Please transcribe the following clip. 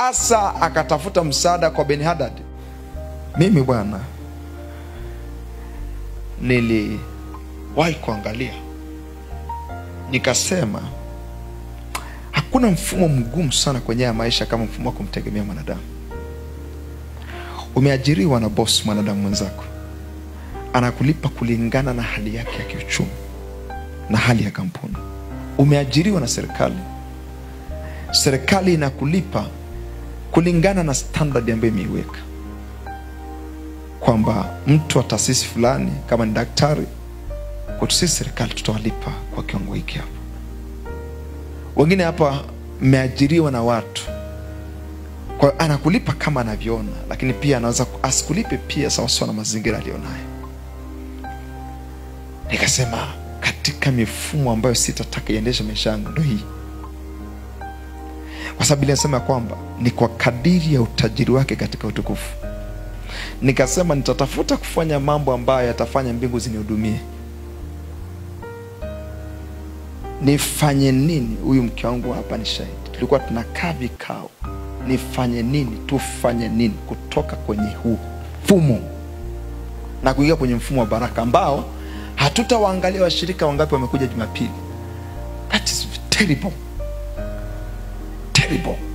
Asa akatafuta msaada kwa Ben-Hadad. Mimi bwana niliwahi kuangalia, nikasema hakuna mfumo mgumu sana kwenye ya maisha kama mfumo wa kumtegemea mwanadamu. Umeajiriwa na boss mwanadamu mwenzako, anakulipa kulingana na hali yake ya kiuchumi na hali ya kampuni. Umeajiriwa na serikali inakulipa kulingana na standard ambayo imeiweka, kwamba mtu wa taasisi fulani kama ni daktari, kwa sisi serikali tutawalipa kwa kiwango hiki hapa. Wengine hapa mmeajiriwa na watu, kwa anakulipa kama anavyoona, lakini pia anaweza asikulipe pia sawa sawa na mazingira alionayo. Nikasema katika mifumo ambayo sitataka iendeshe maisha yangu ndio hii. Kwa sababu inasema kwamba ni kwa kadiri ya utajiri wake katika utukufu. Nikasema nitatafuta kufanya mambo ambayo yatafanya mbingu zinihudumie. Nifanye nini? Huyu mke wangu hapa ni shahidi. Tulikuwa tunakaa vikao. Nifanye nini? Tufanye nini kutoka kwenye huu mfumo na kuingia kwenye mfumo wa baraka ambao hatutawaangalia washirika wangapi wamekuja Jumapili. That is terrible. Terrible.